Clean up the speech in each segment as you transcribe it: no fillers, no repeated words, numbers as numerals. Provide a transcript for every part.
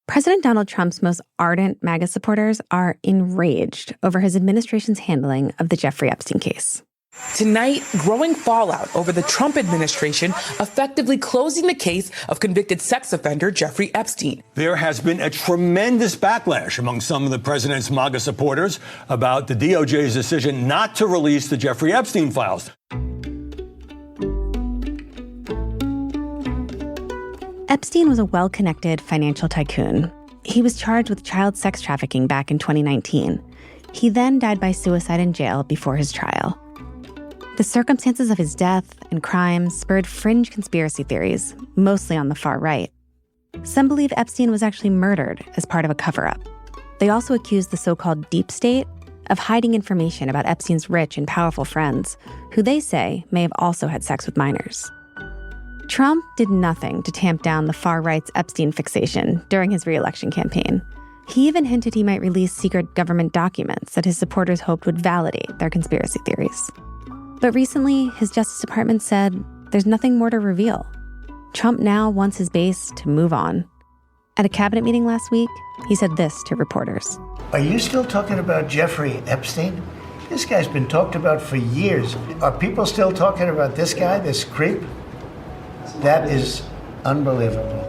President Donald Trump's most ardent MAGA supporters are enraged over his administration's handling of the Jeffrey Epstein case. Tonight, growing fallout over the Trump administration effectively closing the case of convicted sex offender Jeffrey Epstein. There has been a tremendous backlash among some of the president's MAGA supporters about the DOJ's decision not to release the Jeffrey Epstein files. Epstein was a well-connected financial tycoon. He was charged with child sex trafficking back in 2019. He then died by suicide in jail before his trial. The circumstances of his death and crimes spurred fringe conspiracy theories, mostly on the far right. Some believe Epstein was actually murdered as part of a cover-up. They also accused the so-called deep state of hiding information about Epstein's rich and powerful friends, who they say may have also had sex with minors. Trump did nothing to tamp down the far right's Epstein fixation during his re-election campaign. He even hinted he might release secret government documents that his supporters hoped would validate their conspiracy theories. But recently, his Justice Department said there's nothing more to reveal. Trump now wants his base to move on. At a cabinet meeting last week, he said this to reporters. Are you still talking about Jeffrey Epstein? This guy's been talked about for years. Are people still talking about this guy, this creep? That is unbelievable.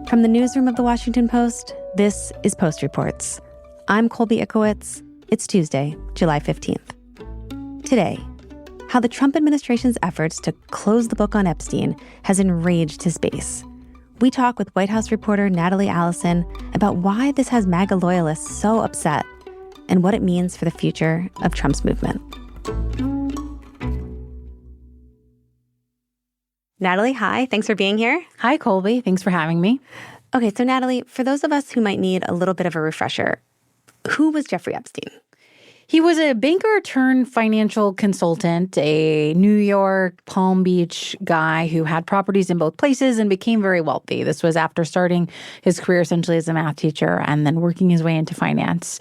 From the newsroom of The Washington Post, this is Post Reports. I'm Colby Ickowitz. It's Tuesday, July 15th. Today, how the Trump administration's efforts to close the book on Epstein has enraged his base. We talk with White House reporter Natalie Allison about why this has MAGA loyalists so upset and what it means for the future of Trump's movement. Natalie, hi. Thanks for being here. Hi, Colby. Thanks for having me. Okay, so Natalie, for those of us who might need a little bit of a refresher, who was Jeffrey Epstein? He was a banker turned financial consultant, a New York, Palm Beach guy who had properties in both places and became very wealthy. This was after starting his career essentially as a math teacher and then working his way into finance.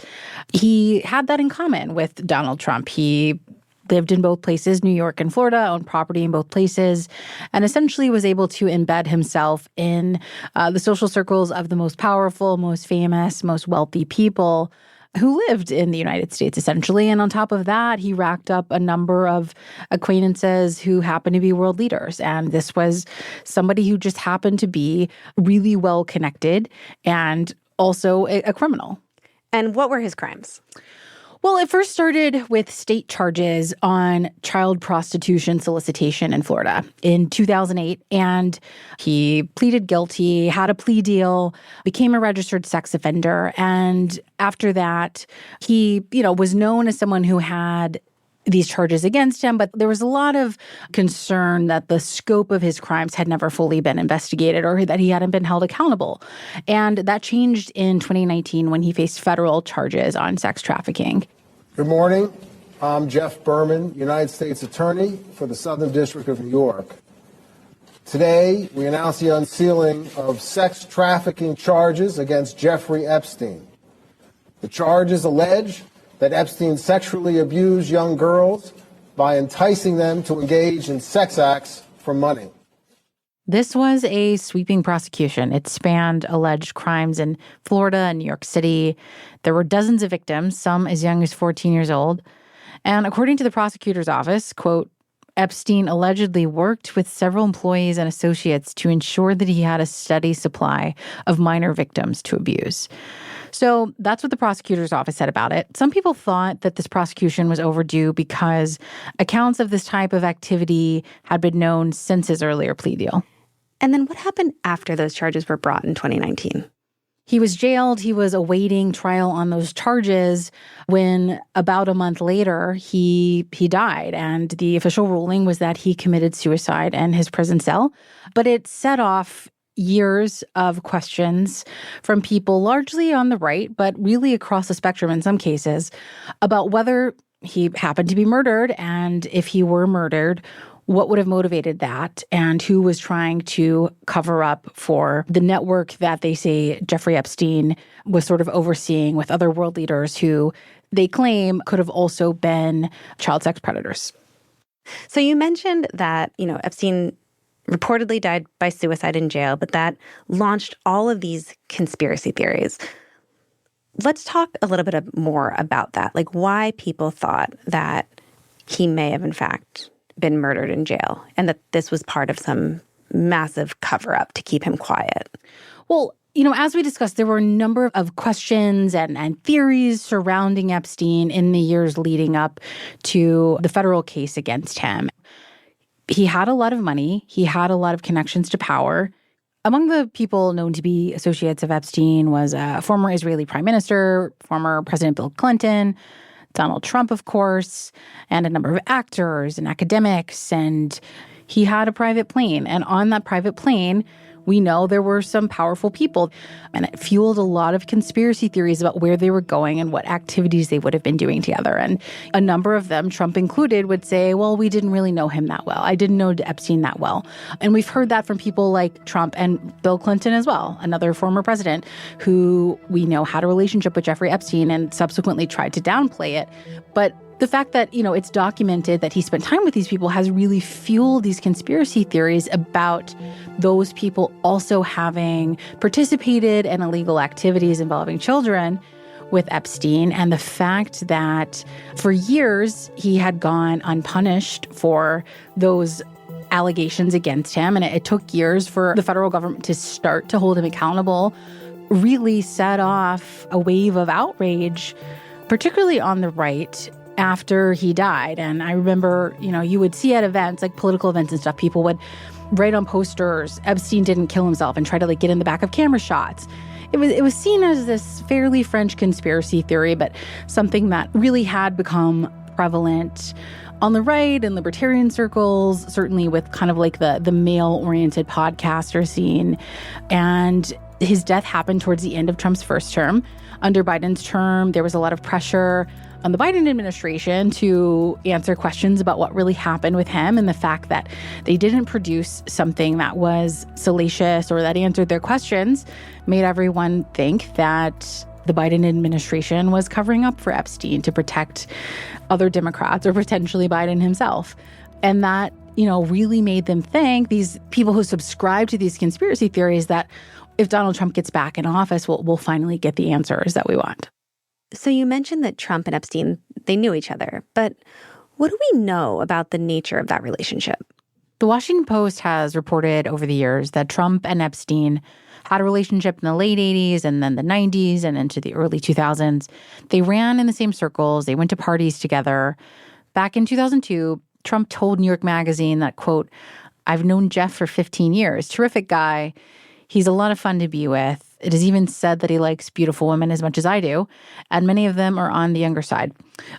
He had that in common with Donald Trump. He lived in both places, New York and Florida, owned property in both places, and essentially was able to embed himself in the social circles of the most powerful, most famous, most wealthy people who lived in the United States, essentially. And on top of that, he racked up a number of acquaintances who happened to be world leaders. And this was somebody who just happened to be really well connected and also a criminal. And what were his crimes? Well, it first started with state charges on child prostitution solicitation in Florida in 2008. And he pleaded guilty, had a plea deal, became a registered sex offender. And after that, he, was known as someone who had these charges against him, but there was a lot of concern that the scope of his crimes had never fully been investigated or that he hadn't been held accountable. And that changed in 2019 when he faced federal charges on sex trafficking. Good morning. I'm Jeff Berman, United States Attorney for the Southern District of New York. Today, we announce the unsealing of sex trafficking charges against Jeffrey Epstein. The charges allege that Epstein sexually abused young girls by enticing them to engage in sex acts for money. This was a sweeping prosecution. It spanned alleged crimes in Florida and New York City. There were dozens of victims, some as young as 14 years old. And according to the prosecutor's office, quote, Epstein allegedly worked with several employees and associates to ensure that he had a steady supply of minor victims to abuse. So that's what the prosecutor's office said about it. Some people thought that this prosecution was overdue because accounts of this type of activity had been known since his earlier plea deal. And then what happened after those charges were brought in 2019? He was jailed. He was awaiting trial on those charges when about a month later, he died. And the official ruling was that he committed suicide in his prison cell. But it set off years of questions from people largely on the right, but really across the spectrum in some cases, about whether he happened to be murdered, and if he were murdered, what would have motivated that, and who was trying to cover up for the network that they say Jeffrey Epstein was sort of overseeing with other world leaders who they claim could have also been child sex predators. So you mentioned that, Epstein reportedly died by suicide in jail, but that launched all of these conspiracy theories. Let's talk a little bit more about that, like why people thought that he may have, in fact, been murdered in jail and that this was part of some massive cover-up to keep him quiet. Well, as we discussed, there were a number of questions and theories surrounding Epstein in the years leading up to the federal case against him. He had a lot of money. He had a lot of connections to power. Among the people known to be associates of Epstein was a former Israeli prime minister, former President Bill Clinton, Donald Trump, of course, and a number of actors and academics. And he had a private plane. And on that private plane, we know there were some powerful people. And it fueled a lot of conspiracy theories about where they were going and what activities they would have been doing together. And a number of them, Trump included, would say, well, we didn't really know him that well. I didn't know Epstein that well. And we've heard that from people like Trump and Bill Clinton as well, another former president who we know had a relationship with Jeffrey Epstein and subsequently tried to downplay it. But the fact that, it's documented that he spent time with these people has really fueled these conspiracy theories about those people also having participated in illegal activities involving children with Epstein, and the fact that for years he had gone unpunished for those allegations against him, and it took years for the federal government to start to hold him accountable, really set off a wave of outrage, particularly on the right, after he died. And I remember, you would see at events, like political events and stuff, people would write on posters, Epstein didn't kill himself, and try to get in the back of camera shots. It was seen as this fairly French conspiracy theory, but something that really had become prevalent on the right in libertarian circles, certainly with kind of like the male-oriented podcaster scene. And his death happened towards the end of Trump's first term. Under Biden's term, there was a lot of pressure on the Biden administration to answer questions about what really happened with him, and the fact that they didn't produce something that was salacious or that answered their questions made everyone think that the Biden administration was covering up for Epstein to protect other Democrats or potentially Biden himself. And that, really made them think, these people who subscribe to these conspiracy theories, that if Donald Trump gets back in office, we'll finally get the answers that we want. So you mentioned that Trump and Epstein, they knew each other, but what do we know about the nature of that relationship? The Washington Post has reported over the years that Trump and Epstein had a relationship in the late 80s and then the 90s and into the early 2000s. They ran in the same circles. They went to parties together. Back in 2002, Trump told New York Magazine that, quote, "I've known Jeff for 15 years. Terrific guy. He's a lot of fun to be with. It is even said that he likes beautiful women as much as I do, and many of them are on the younger side."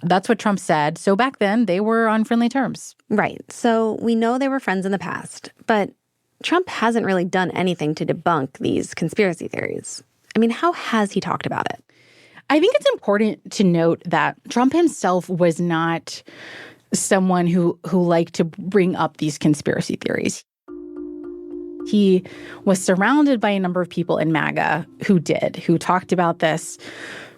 That's what Trump said. So back then, they were on friendly terms. Right. So we know they were friends in the past, but Trump hasn't really done anything to debunk these conspiracy theories. I mean, how has he talked about it? I think it's important to note that Trump himself was not someone who liked to bring up these conspiracy theories. He was surrounded by a number of people in MAGA who talked about this,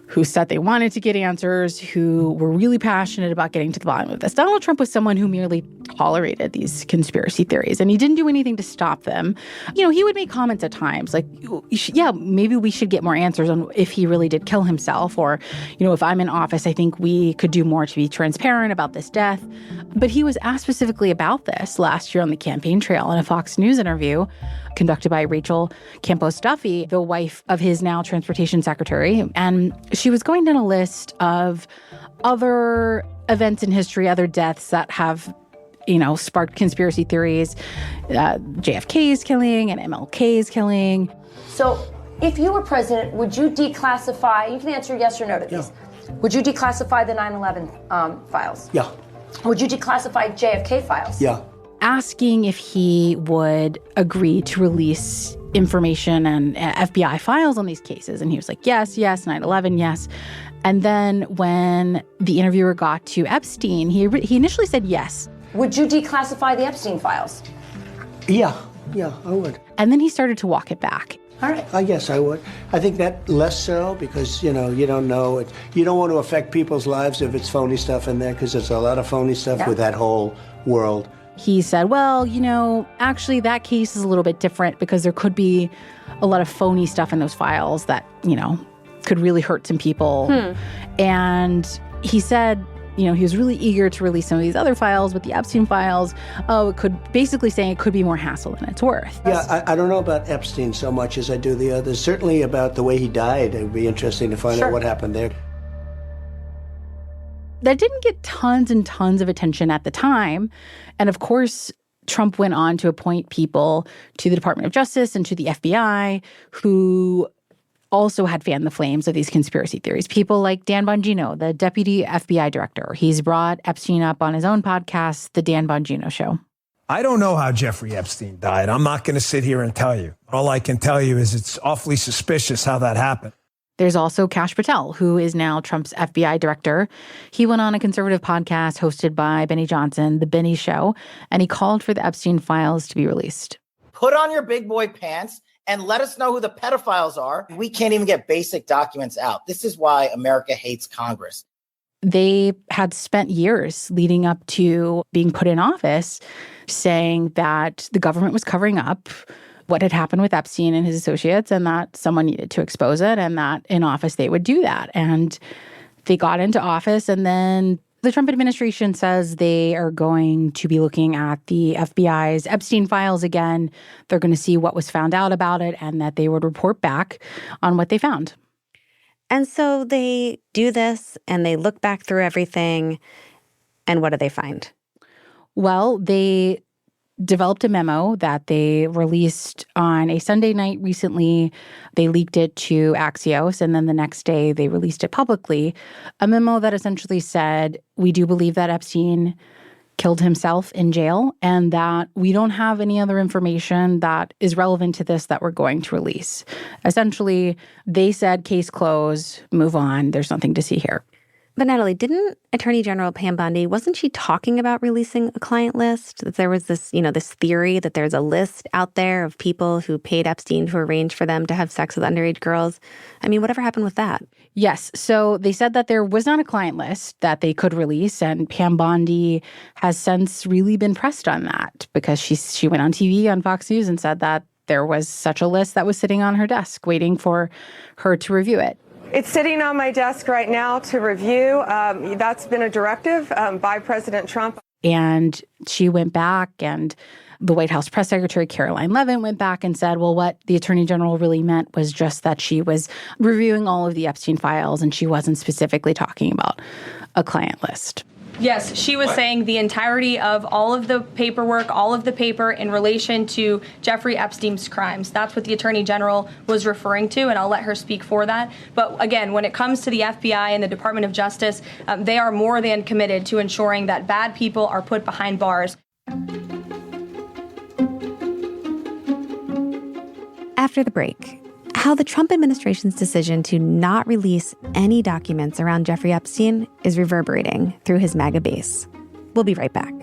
who said they wanted to get answers, who were really passionate about getting to the bottom of this. Donald Trump was someone who merely tolerated these conspiracy theories, and he didn't do anything to stop them. He would make comments at times like, yeah, maybe we should get more answers on if he really did kill himself, or, if I'm in office, I think we could do more to be transparent about this death. But he was asked specifically about this last year on the campaign trail in a Fox News interview conducted by Rachel Campos-Duffy, the wife of his now transportation secretary. And she was going down a list of other events in history, other deaths that have, sparked conspiracy theories. JFK's killing and MLK's killing. So if you were president, would you declassify, you can answer yes or no to this. Yeah. Would you declassify the 9/11 files? Yeah. Would you declassify JFK files? Yeah. Asking if he would agree to release information and FBI files on these cases. And he was like, yes, 9/11, yes. And then when the interviewer got to Epstein, he initially said yes. Would you declassify the Epstein files? Yeah, I would. And then he started to walk it back. All right. I guess I would. I think that less so because, you don't know. You don't want to affect people's lives if it's phony stuff in there because there's a lot of phony stuff with that whole world. he said, well, actually that case is a little bit different because there could be a lot of phony stuff in those files that, could really hurt some people. And he said, he was really eager to release some of these other files, but the Epstein files, it could be more hassle than it's worth. Yeah, I don't know about Epstein so much as I do the others. Certainly about the way he died. It would be interesting to find out what happened there. That didn't get tons and tons of attention at the time. And of course, Trump went on to appoint people to the Department of Justice and to the FBI who also had fanned the flames of these conspiracy theories. People like Dan Bongino, the deputy FBI director. He's brought Epstein up on his own podcast, The Dan Bongino Show. I don't know how Jeffrey Epstein died. I'm not going to sit here and tell you. All I can tell you is it's awfully suspicious how that happened. There's also Kash Patel, who is now Trump's FBI director. He went on a conservative podcast hosted by Benny Johnson, The Benny Show, and he called for the Epstein files to be released. Put on your big boy pants and let us know who the pedophiles are. We can't even get basic documents out. This is why America hates Congress. They had spent years leading up to being put in office saying that the government was covering up what had happened with Epstein and his associates and that someone needed to expose it and that in office they would do that. And they got into office and then the Trump administration says they are going to be looking at the FBI's Epstein files again. They're going to see what was found out about it and that they would report back on what they found. And so they do this and they look back through everything. And what do they find? Well, they developed a memo that they released on a Sunday night recently. They leaked it to Axios, and then the next day they released it publicly. A memo that essentially said, we do believe that Epstein killed himself in jail and that we don't have any other information that is relevant to this that we're going to release. Essentially, they said, case closed, move on, there's nothing to see here. But Natalie, didn't Attorney General Pam Bondi, wasn't she talking about releasing a client list? That there was this, this theory that there's a list out there of people who paid Epstein to arrange for them to have sex with underage girls. I mean, whatever happened with that? Yes. So they said that there was not a client list that they could release. And Pam Bondi has since really been pressed on that because she went on TV on Fox News and said that there was such a list that was sitting on her desk waiting for her to review it. It's sitting on my desk right now to review. That's been a directive by President Trump. And she went back, and the White House press secretary, Caroline Leavitt, went back and said, well, what the attorney general really meant was just that she was reviewing all of the Epstein files, and she wasn't specifically talking about a client list. Yes, she was saying the entirety of all of the paperwork, all of the paper in relation to Jeffrey Epstein's crimes. That's what the Attorney General was referring to, and I'll let her speak for that. But again, when it comes to the FBI and the Department of Justice, they are more than committed to ensuring that bad people are put behind bars. After the break, how the Trump administration's decision to not release any documents around Jeffrey Epstein is reverberating through his MAGA base. We'll be right back.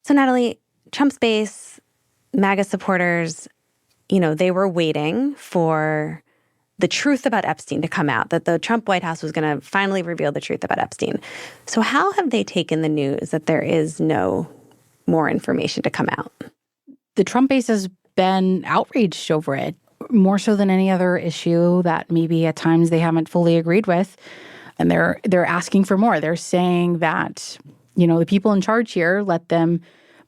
So, Natalie, Trump's base, MAGA supporters, they were waiting for the truth about Epstein to come out, that the Trump White House was going to finally reveal the truth about Epstein. So how have they taken the news that there is no more information to come out? The Trump base has been outraged over it, more so than any other issue that maybe at times they haven't fully agreed with. And they're asking for more. They're saying that, the people in charge here let them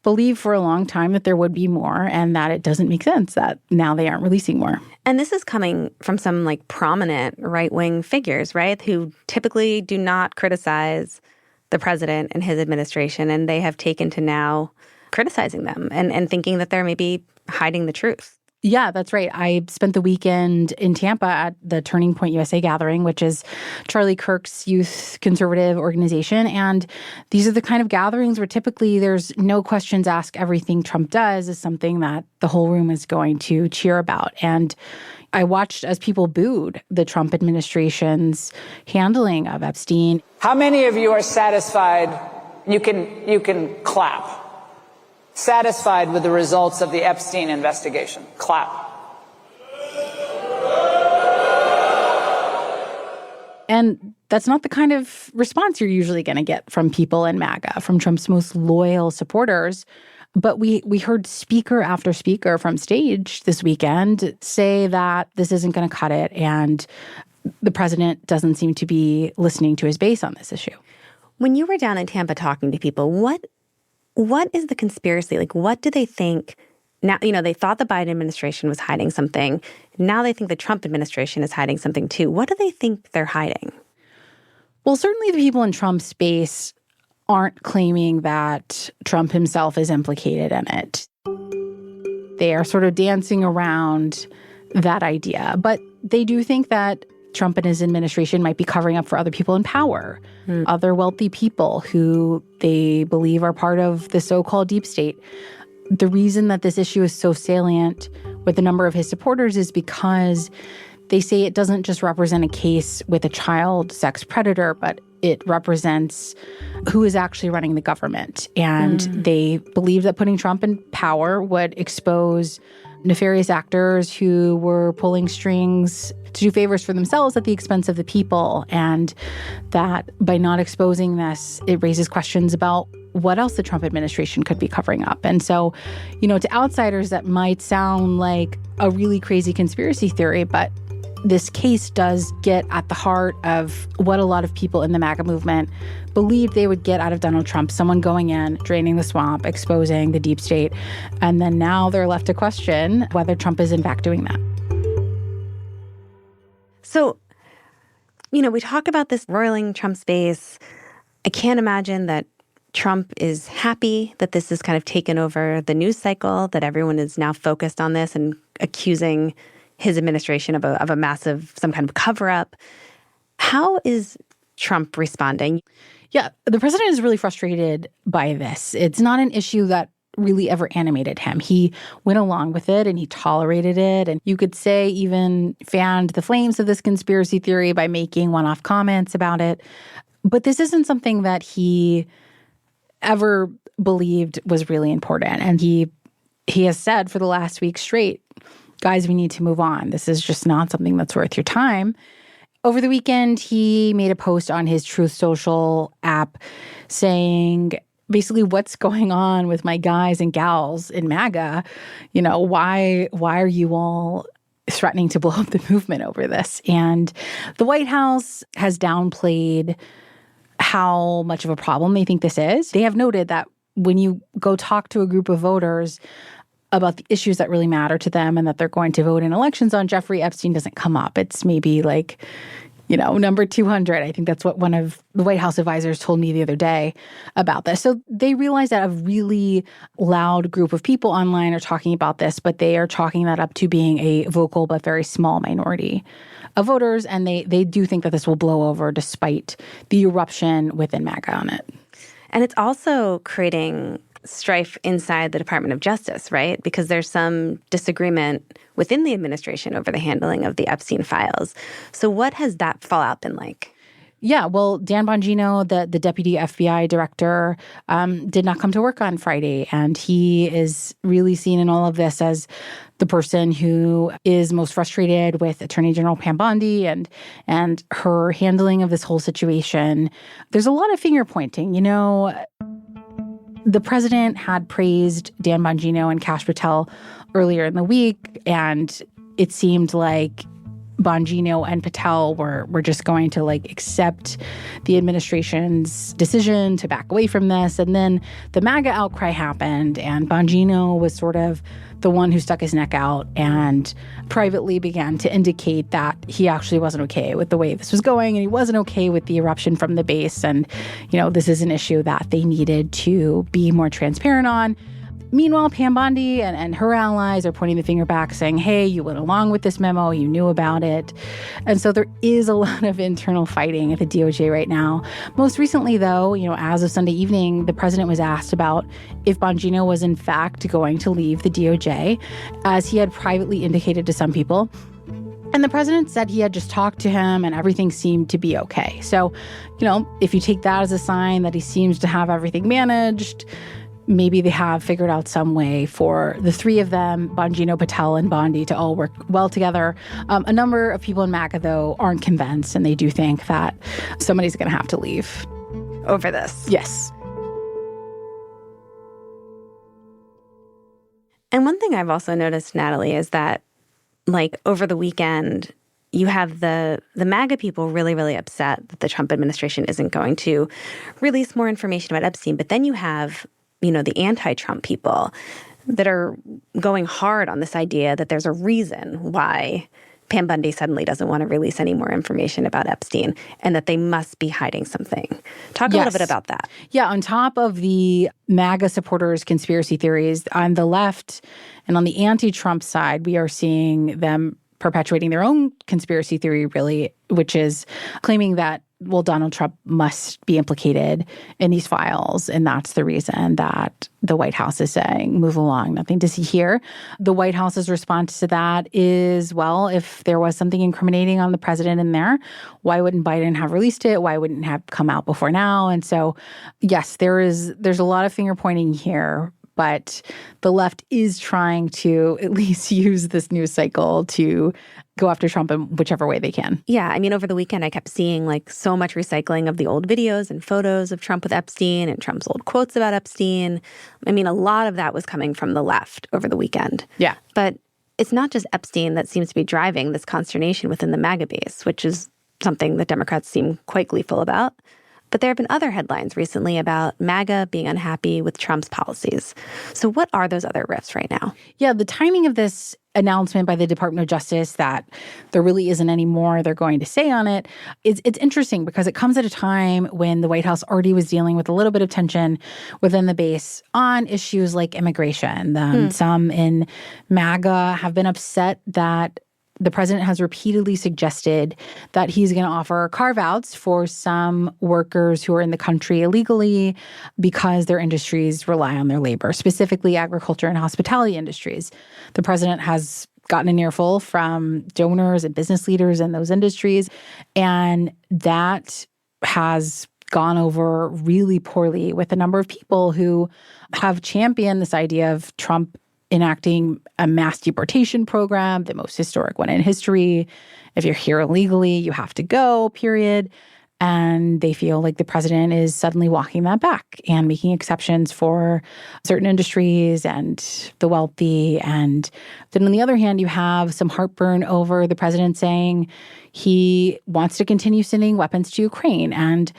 believe for a long time that there would be more and that it doesn't make sense that now they aren't releasing more. And this is coming from some prominent right-wing figures, right, who typically do not criticize the president and his administration. And they have taken to now criticizing them and thinking that they're maybe hiding the truth. Yeah, that's right. I spent the weekend in Tampa at the Turning Point USA gathering, which is Charlie Kirk's youth conservative organization. And these are the kind of gatherings where typically there's no questions asked. Everything Trump does is something that the whole room is going to cheer about. And I watched as people booed the Trump administration's handling of Epstein. How many of you are satisfied? You can clap. satisfied with the results of the Epstein investigation. Clap. And that's not the kind of response you're usually going to get from people in MAGA, from Trump's most loyal supporters. But we heard speaker after speaker from stage this weekend say that this isn't going to cut it, and the president doesn't seem to be listening to his base on this issue. When you were down in Tampa talking to people, what is the conspiracy? Like, what do they think? Now, they thought the Biden administration was hiding something. Now they think the Trump administration is hiding something too. What do they think they're hiding? Well, certainly the people in Trump's base aren't claiming that Trump himself is implicated in it. They are sort of dancing around that idea. But they do think that Trump and his administration might be covering up for other people in power, other wealthy people who they believe are part of the so-called deep state. The reason that this issue is so salient with a number of his supporters is because they say it doesn't just represent a case with a child sex predator, but it represents who is actually running the government. And they believe that putting Trump in power would expose nefarious actors who were pulling strings to do favors for themselves at the expense of the people. And that by not exposing this, it raises questions about what else the Trump administration could be covering up. And so, to outsiders, that might sound like a really crazy conspiracy theory, but this case does get at the heart of what a lot of people in the MAGA movement believed they would get out of Donald Trump, someone going in, draining the swamp, exposing the deep state. And then now they're left to question whether Trump is in fact doing that. So, we talk about this roiling Trump's base. I can't imagine that Trump is happy that this has kind of taken over the news cycle, that everyone is now focused on this and accusing his administration of a massive, some kind of cover-up. How is Trump responding? Yeah, the president is really frustrated by this. It's not an issue that really ever animated him. He went along with it and he tolerated it. And you could say even fanned the flames of this conspiracy theory by making one-off comments about it. But this isn't something that he ever believed was really important. And he has said for the last week straight, guys, we need to move on. This is just not something that's worth your time. Over the weekend, he made a post on his Truth Social app saying, basically, what's going on with my guys and gals in MAGA? Why are you all threatening to blow up the movement over this? And the White House has downplayed how much of a problem they think this is. They have noted that when you go talk to a group of voters about the issues that really matter to them and that they're going to vote in elections on, Jeffrey Epstein doesn't come up. It's maybe like, number 200. I think that's what one of the White House advisors told me the other day about this. So they realize that a really loud group of people online are talking about this, but they are chalking that up to being a vocal but very small minority of voters. And they do think that this will blow over despite the eruption within MAGA on it. And it's also creating strife inside the Department of Justice, right? Because there's some disagreement within the administration over the handling of the Epstein files. So what has that fallout been like? Yeah, well, Dan Bongino, the deputy FBI director, did not come to work on Friday. And he is really seen in all of this as the person who is most frustrated with Attorney General Pam Bondi and her handling of this whole situation. There's a lot of finger pointing. The president had praised Dan Bongino and Kash Patel earlier in the week, and it seemed like Bongino and Patel were just going to accept the administration's decision to back away from this. And then the MAGA outcry happened, and Bongino was sort of the one who stuck his neck out and privately began to indicate that he actually wasn't okay with the way this was going, and he wasn't okay with the eruption from the base. And, this is an issue that they needed to be more transparent on. Meanwhile, Pam Bondi and her allies are pointing the finger back, saying, hey, you went along with this memo, you knew about it. And so there is a lot of internal fighting at the DOJ right now. Most recently, though, as of Sunday evening, the president was asked about if Bongino was in fact going to leave the DOJ, as he had privately indicated to some people. And the president said he had just talked to him and everything seemed to be okay. So, if you take that as a sign that he seems to have everything managed, maybe they have figured out some way for the three of them, Bongino, Patel, and Bondi, to all work well together. A number of people in MAGA, though, aren't convinced, and they do think that somebody's going to have to leave. Over this? Yes. And one thing I've also noticed, Natalie, is that, like, over the weekend, you have the MAGA people really, really upset that the Trump administration isn't going to release more information about Epstein. But then you have, you know, the anti-Trump people that are going hard on this idea that there's a reason why Pam Bundy suddenly doesn't want to release any more information about Epstein and that they must be hiding something. Talk a little bit about that. Yeah, on top of the MAGA supporters' conspiracy theories, on the left and on the anti-Trump side, we are seeing them perpetuating their own conspiracy theory, really, which is claiming that, well, Donald Trump must be implicated in these files, and that's the reason that the White House is saying, move along, nothing to see here. The White House's response to that is, well, if there was something incriminating on the president in there, why wouldn't Biden have released it? Why wouldn't it have come out before now? And so, yes, there's a lot of finger pointing here, but the left is trying to at least use this news cycle to go after Trump in whichever way they can. Yeah, I mean, over the weekend, I kept seeing like so much recycling of the old videos and photos of Trump with Epstein and Trump's old quotes about Epstein. I mean, a lot of that was coming from the left over the weekend. Yeah. But it's not just Epstein that seems to be driving this consternation within the MAGA base, which is something that Democrats seem quite gleeful about. But there have been other headlines recently about MAGA being unhappy with Trump's policies. So what are those other rifts right now? Yeah, the timing of this announcement by the Department of Justice that there really isn't any more they're going to say on it, it's interesting because it comes at a time when the White House already was dealing with a little bit of tension within the base on issues like immigration. Some in MAGA have been upset that the president has repeatedly suggested that he's going to offer carve-outs for some workers who are in the country illegally because their industries rely on their labor, specifically agriculture and hospitality industries. The president has gotten an earful from donors and business leaders in those industries, and that has gone over really poorly with a number of people who have championed this idea of Trump enacting a mass deportation program, the most historic one in history. If you're here illegally, you have to go, period. And they feel like the president is suddenly walking that back and making exceptions for certain industries and the wealthy. And then on the other hand, you have some heartburn over the president saying he wants to continue sending weapons to Ukraine. And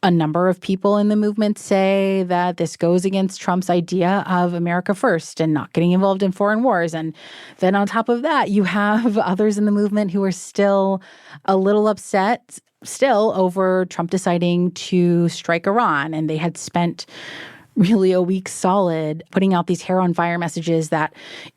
a number of people in the movement say that this goes against Trump's idea of America first and not getting involved in foreign wars. And then on top of that, you have others in the movement who are still a little upset still over Trump deciding to strike Iran. And they had spent really a week solid putting out these hair on fire messages that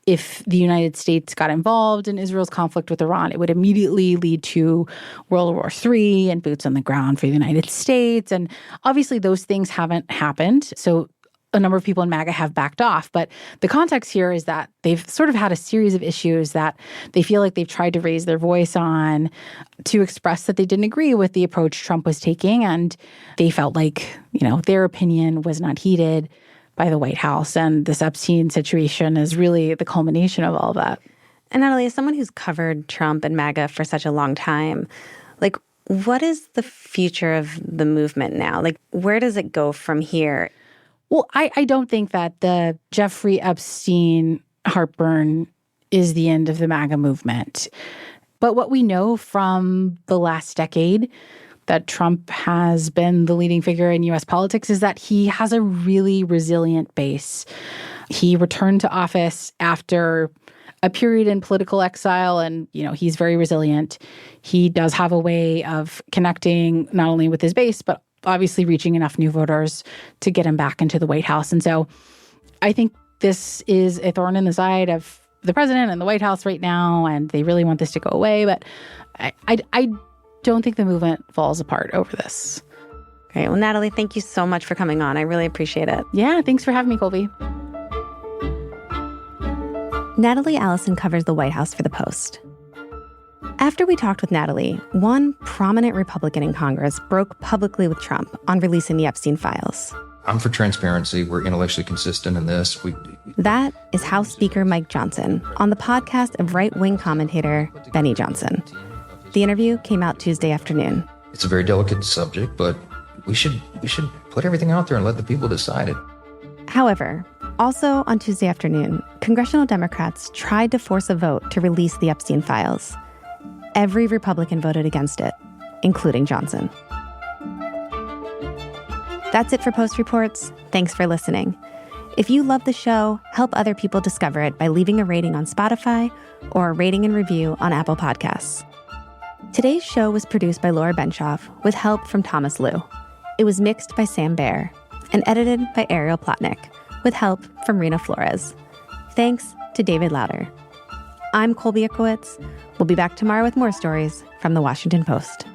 if the United States got involved in Israel's conflict with Iran, it would immediately lead to World War III and boots on the ground for the United States. And obviously those things haven't happened. So a number of people in MAGA have backed off. But the context here is that they've sort of had a series of issues that they feel like they've tried to raise their voice on to express that they didn't agree with the approach Trump was taking. And they felt like, you know, their opinion was not heeded by the White House. And this Epstein situation is really the culmination of all of that. And Natalie, as someone who's covered Trump and MAGA for such a long time, like, what is the future of the movement now? Like, where does it go from here? Well, I don't think that the Jeffrey Epstein heartburn is the end of the MAGA movement. But what we know from the last decade that Trump has been the leading figure in U.S. politics is that he has a really resilient base. He returned to office after a period in political exile, and, you know, he's very resilient. He does have a way of connecting not only with his base, but obviously reaching enough new voters to get him back into the White House. And so I think this is a thorn in the side of the president and the White House right now, and they really want this to go away. But I don't think the movement falls apart over this. Great. Well, Natalie, thank you so much for coming on. I really appreciate it. Yeah, thanks for having me, Colby. Natalie Allison covers the White House for The Post. After we talked with Natalie, one prominent Republican in Congress broke publicly with Trump on releasing the Epstein files. I'm for transparency. We're intellectually consistent in this. That is House Speaker Mike Johnson on the podcast of right-wing commentator Benny Johnson. The interview came out Tuesday afternoon. It's a very delicate subject, but we should put everything out there and let the people decide it. However, also on Tuesday afternoon, congressional Democrats tried to force a vote to release the Epstein files. Every Republican voted against it, including Johnson. That's it for Post Reports. Thanks for listening. If you love the show, help other people discover it by leaving a rating on Spotify or a rating and review on Apple Podcasts. Today's show was produced by Laura Benshoff with help from Thomas Liu. It was mixed by Sam Baer and edited by Ariel Plotnick with help from Rena Flores. Thanks to David Lauder. I'm Colby Ickowitz. We'll be back tomorrow with more stories from The Washington Post.